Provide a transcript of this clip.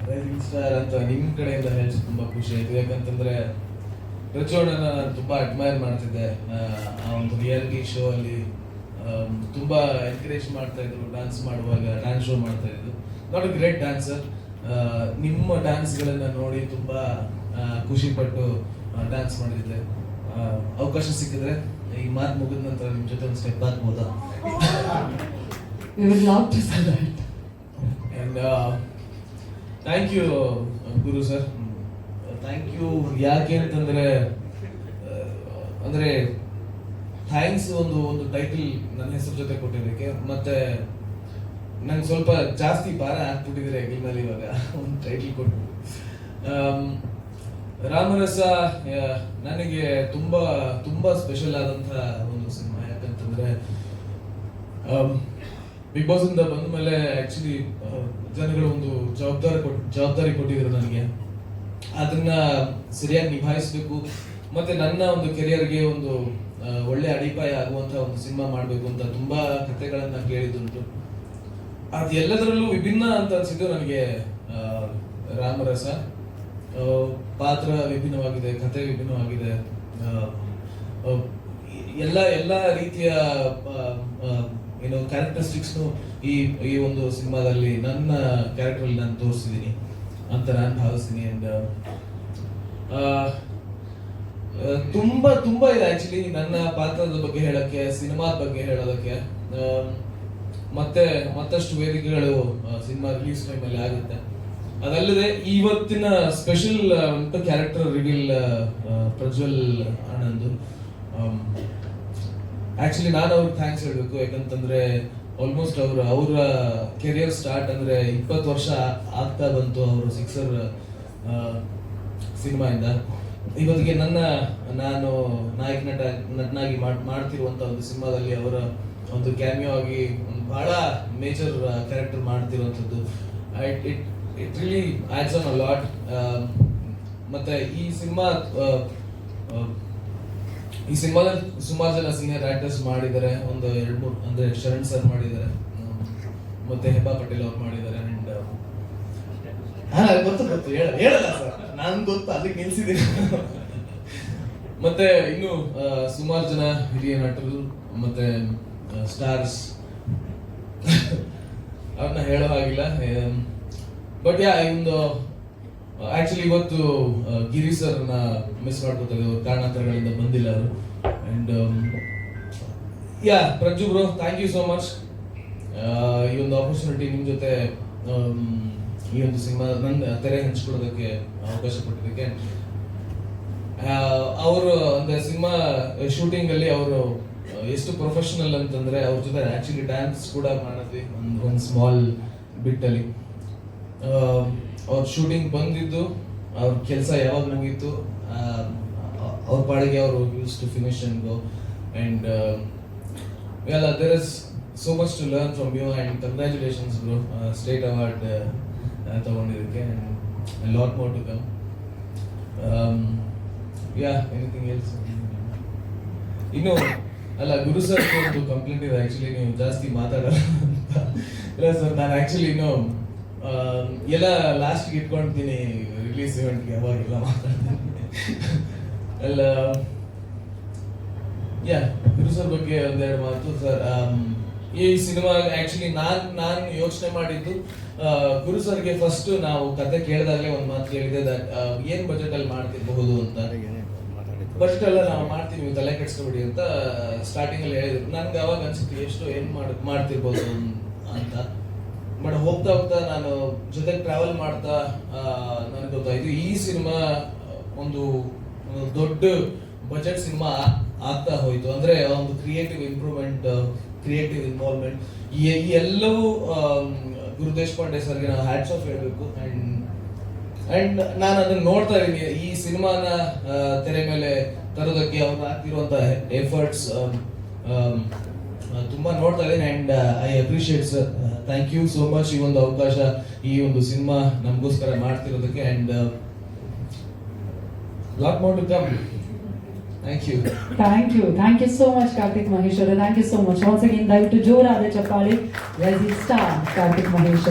Rising star ಅಂತ ನಿಮ್ ಕಡೆಯಿಂದ ಹೇಳಿ ತುಂಬಾ ಖುಷಿ ಆಯ್ತು. ಯಾಕಂತಂದ್ರೆ ಪ್ರಚೋಡನ ನಾನು ತುಂಬಾ ಅಡ್ಮೈರ್ ಮಾಡ್ತಿದ್ದೆ. ಆ ಒಂದು ರಿಯಾಲಿಟಿ ಶೋ ಅಲ್ಲಿ ತುಂಬಾ ಎನ್ಕರೇಜ್ ಮಾಡ್ತಾ ಇದ್ರು. ಡ್ಯಾನ್ಸ್ ಮಾಡುವಾಗ ಡ್ಯಾನ್ಸ್ ಶೋ ಮಾಡ್ತಾ ಇದ್ರು. Not a great dancer. ನಿಮ್ಮ ಡ್ಯಾನ್ಸ್ಗಳನ್ನ ನೋಡಿ ತುಂಬಾ ಖುಷಿ ಪಟ್ಟು ಡ್ಯಾನ್ಸ್ ಮಾಡಿದ್ದೆ. ಅವಕಾಶ ಸಿಕ್ಕಿದ್ರೆ ಈ ಮಾತು ಮುಗಿದ ನಂತರ ನಿಮ್ ಜೊತೆ ಒಂದು ಸ್ಟೆಪ್ ಹಾಕ್ಬೋದಾ? We would love to see that. And thank you Guru sir. Thank you ಯಾಕೆ ಅಂತಂದ್ರೆ ಅಂದ್ರೆ ಥ್ಯಾಂಕ್ಸ್ ಒಂದು ಟೈಟಲ್ ನನ್ನ ಹೆಸರು ಜೊತೆ ಕೊಟ್ಟಿದ್ದಕ್ಕೆ, ಮತ್ತೆ ನಂಗೆ ಸ್ವಲ್ಪ ಜಾಸ್ತಿ ಭಾರ ಹಾಕ್ಬಿಟ್ಟಿದ್ರೆ ಹೆಗಲ ಮೇಲೆ ಇವಾಗ ಒಂದು ಟೈಟಲ್ ಕೊಟ್ಟು. ರಾಮರಸ ನನಗೆ ತುಂಬಾ ತುಂಬಾ ಸ್ಪೆಷಲ್ ಆದಂತಹ ಒಂದು ಸಿನಿಮಾ. ಯಾಕಂತಂದ್ರೆ ಬಿಗ್ ಬಾಸ್ ಇಂದ ಬಂದ ಮೇಲೆ ಆಕ್ಚುಲಿ ಜನಗಳು ಒಂದು ಜವಾಬ್ದಾರಿ ಕೊಟ್ಟಿದ್ರು ನನಗೆ. ಅದನ್ನ ಸರಿಯಾಗಿ ನಿಭಾಯಿಸಬೇಕು, ಮತ್ತೆ ನನ್ನ ಒಂದು ಕೆರಿಯರ್ಗೆ ಒಂದು ಒಳ್ಳೆ ಅಡಿಪಾಯ ಆಗುವಂತ ಒಂದು ಸಿನಿಮಾ ಮಾಡಬೇಕು ಅಂತ ತುಂಬಾ ಕಥೆಗಳನ್ನ ಕೇಳಿದ್ದುಂಟು. ಅದೆಲ್ಲದರಲ್ಲೂ ವಿಭಿನ್ನ ಅಂತ ಅನ್ಸಿದ್ದು ನನಗೆ ರಾಮರಸ. ಪಾತ್ರ ವಿಭಿನ್ನವಾಗಿದೆ, ಕಥೆ ವಿಭಿನ್ನವಾಗಿದೆ, ಎಲ್ಲ ರೀತಿಯ ಏನೋ ಕ್ಯಾರೆಕ್ಟರಿಸ್ಟಿಕ್ಸ್ನು ಈ ಒಂದು ಸಿನಿಮಾದಲ್ಲಿ ನನ್ನ ಕ್ಯಾರೆಕ್ಟರ್ ನಾನು ತೋರಿಸಿದ್ದೀನಿ ಅಂತ ನಾನು ಭಾವಿಸ್ತೀನಿ. ಅಂಡ್ ತುಂಬಾ ತುಂಬಾ ಇದೆ ಆಕ್ಚುಲಿ ನನ್ನ ಪಾತ್ರದ ಬಗ್ಗೆ ಹೇಳಕ್ಕೆ, ಸಿನಿಮಾದ ಬಗ್ಗೆ ಹೇಳೋದಕ್ಕೆ. ಮತ್ತಷ್ಟು ವೇದಿಕೆಗಳು ಸಿನಿಮಾ ರಿಲೀಸ್ ಟೈಮಲ್ಲಿ ಆಗುತ್ತೆ. ಅದಲ್ಲದೆ ಇವತ್ತಿನ ಸ್ಪೆಷಲ್ ಉಂಟು character reveal Prajwal Anand. Actually ನಾನು ಅವ್ರಿಗೆ ಥ್ಯಾಂಕ್ಸ್ ಹೇಳ್ಬೇಕು. ಯಾಕಂತಂದ್ರೆ ಆಲ್ಮೋಸ್ಟ್ ಅವರ ಕೆರಿಯರ್ ಸ್ಟಾರ್ಟ್ ಅಂದ್ರೆ 20 ವರ್ಷ ಆಗ್ತಾ ಬಂತು ಅವರು ಸಿಕ್ಸರ್ ಸಿನಿಮಾ ಇಂದ ಇವತ್ತಿಗೆ ನಾನು ನಾಯಕ ನಟನಾಗಿ ಮಾಡ್ತಿರುವಂತ ಒಂದು ಸಿನಿಮಾದಲ್ಲಿ ಅವರ ಒಂದು ಕ್ಯಾಮಿಯೋ ಆಗಿ ಒಂದು ಬಹಳ ಮೇಜರ್ ಕ್ಯಾರೆಕ್ಟರ್ ಮಾಡ್ತಿರುವಂತದ್ದು. It really adds on a lot. ಮತ್ತೆ ಈ ಸಿನಿಮಾದಲ್ಲಿ ಸುಮಾರು ಜನ ಸೀನಿಯರ್ ಆಕ್ಟರ್ಸ್ ಮಾಡಿದ್ದಾರೆ. ಒಂದು 2-3 ಅಂದ್ರೆ ಶರಣ್ ಸರ್ ಮಾಡಿದ್ದಾರೆ, ಮತ್ತೆ ಹೆಬ್ಬಾ ಪಟೇಲ್ ಅವ್ರು ಮಾಡಿದ್ದಾರೆ. ಅಂಡ್ ಗೊತ್ತು ಹೇಳಲ್ಲ ಸರ್, ನಾನು ಗೊತ್ತು ಅದಕ್ಕೆ ನಿಲ್ಸಿದ್ದೀನಿ. ಮತ್ತೆ ಇನ್ನು ಸುಮಾರು ಜನ ಹಿರಿಯ ನಟರು ಮತ್ತೆ ಸ್ಟಾರ್ಸ್ ಅವ್ರನ್ನ ಹೇಳೋ ಹಾಗಿಲ್ಲ. ಬಟ್ ಒಂದು ಆಕ್ಚುಲಿ ಇವತ್ತು ಗಿರಿ ಸರ್ ನ ಮಿಸ್ ಮಾಡ್ಕೊತಾರೆ, ಅವ್ರ ಕಾರಣಾಂತರಗಳಿಂದ ಬಂದಿಲ್ಲ ಅವರು. And Prajju bro, thank you so much. ಈ ಒಂದು ಆಪರ್ಚುನಿಟಿ ನಿಮ್ ಜೊತೆ ಈ ಒಂದು ಸಿನಿಮಾ ನನ್ನ ತೆರೆ ಹಂಚ್ಕೊಳ್ಳೋದಕ್ಕೆ ಅವಕಾಶ ಕೊಟ್ಟಿದ್ದಕ್ಕೆ. ಅವರು ಅಂದ್ರೆ ಸಿನಿಮಾ ಶೂಟಿಂಗ್ ಅಲ್ಲಿ ಅವರು ಎಷ್ಟು ಪ್ರೊಫೆಷನಲ್ ಅಂತಂದ್ರೆ ಅವ್ರ ಜೊತೆ ಆಕ್ಚುಲಿ ಡ್ಯಾನ್ಸ್ ಕೂಡ ಮಾಡಿದ್ವಿ ಒಂದು ಸ್ಮಾಲ್ ಬಿಟ್ ಅಲ್ಲಿ. ಅವ್ರ ಶೂಟಿಂಗ್ ಬಂದಿದ್ದು ಅವ್ರ ಕೆಲಸ ಯಾವಾಗ ಮುಗೀತು ಅವ್ರ ಪಾಡಿಗೆ ಅವರು use to finish and go. And there is so much to learn from you and congratulations bro, state award ತಗೊಂಡಿದ್ದಕ್ಕೆ. And lot more to come. Anything else? ಇನ್ನು ಅಲ್ಲ, ಗುರು ಸರ್ ಒಂದು ಕಂಪ್ಲೇಂಟ್ ಇದೆ ಆಕ್ಚುಲಿ, ನೀವು ಜಾಸ್ತಿ ಮಾತಾಡಲ್ಲ ಅಂತ. ಇಲ್ಲ ಸರ್, ನಾನು ಆಕ್ಚುಲಿ ಇನ್ನು ಎಲ್ಲ ಲಾಸ್ಟ್ ಇಟ್ಕೊಂತೀನಿ ರಿಲೀಸ್ ಇವೆಂಟ್ಗೆ, ಅವಾಗೆಲ್ಲ ಮಾತಾಡ್ತೀನಿ. ಅಲ್ಲ ಗುರು ಸರ್ ಬಗ್ಗೆ ಒಂದೆರಡು ಮಾತು ಸರ್. ಈ ಸಿನಿಮಾ ಆಕ್ಚುಲಿ ನಾನು ಯೋಚನೆ ಮಾಡಿದ್ದು ಗುರು ಸರ್ಗೆ ಫಸ್ಟ್ ನಾವು ಕತೆ ಕೇಳಿದಾಗಲೇ ಒಂದು ಮಾತು ಕೇಳಿದೆ, ಏನ್ ಬಜೆಟ್ ಅಲ್ಲಿ ಮಾಡ್ತಿರಬಹುದು ಅಂತ. ಬಜೆಟ್ ಎಲ್ಲ ನಾವು ಮಾಡ್ತೀವಿ, ತಲೆ ಕೆಡ್ಸ್ಕೊಬಿಡಿ ಅಂತ ಸ್ಟಾರ್ಟಿಂಗ್ ಅಲ್ಲಿ ಹೇಳಿದ್ರು. ನನ್ಗೆ ಅವಾಗ ಅನ್ಸುತ್ತೆ ಎಷ್ಟು ಏನ್ ಮಾಡ್ತಿರ್ಬೋದು ಅಂತ. ಬಟ್ ಹೋಗ್ತಾ ನಾನು ಜೊತೆಗೆ ಟ್ರಾವೆಲ್ ಮಾಡ್ತಾ ನನಗೆ ಗೊತ್ತಾಯ್ತು ಈ ಸಿನಿಮಾ ಒಂದು ದೊಡ್ಡ ಬಜೆಟ್ ಸಿನಿಮಾ ಆಗ್ತಾ ಹೋಯ್ತು. ಅಂದ್ರೆ ಒಂದು ಕ್ರಿಯೇಟಿವ್ ಇಂಪ್ರೂವ್ಮೆಂಟ್, ಕ್ರಿಯೇಟಿವ್ ಇನ್ವಾಲ್ವ್ಮೆಂಟ್, ಈ ಎಲ್ಲವೂ ಗುರು ದೇಶಪಾಂಡೆ ಸರ್ಗೆ ನಾವು ಹ್ಯಾಟ್ಸ್ ಆಫ್ ಹೇಳ್ಬೇಕು. ಅಂಡ್ ನಾನು ಅದನ್ನ ನೋಡ್ತಾ ಇದ್ದೀನಿ, ಈ ಸಿನಿಮಾನ ತೆರೆ ಮೇಲೆ ತರೋದಕ್ಕೆ ಅವ್ರು ಹಾಕ್ತಿರುವಂತ ಎಫರ್ಟ್ಸ್ ತುಂಬಾ ನೋಡ್ತಾ ಇದ್ದೀನಿ. And I appreciate sir, thank you so much ಈ ಒಂದು ಅವಕಾಶ, ಈ ಒಂದು ಸಿನಿಮಾ ನಮಗೋಸ್ಕರ ಮಾಡ್ತಿರೋದಕ್ಕೆ. And lot more to come. Thank you so much Kartik Maheshwara. Thank you so much once again. ದಯವಿಟ್ಟು ಜೋರಾದ ಚಪ್ಪಾಳೆ. Rising star Karthik Maheshwara.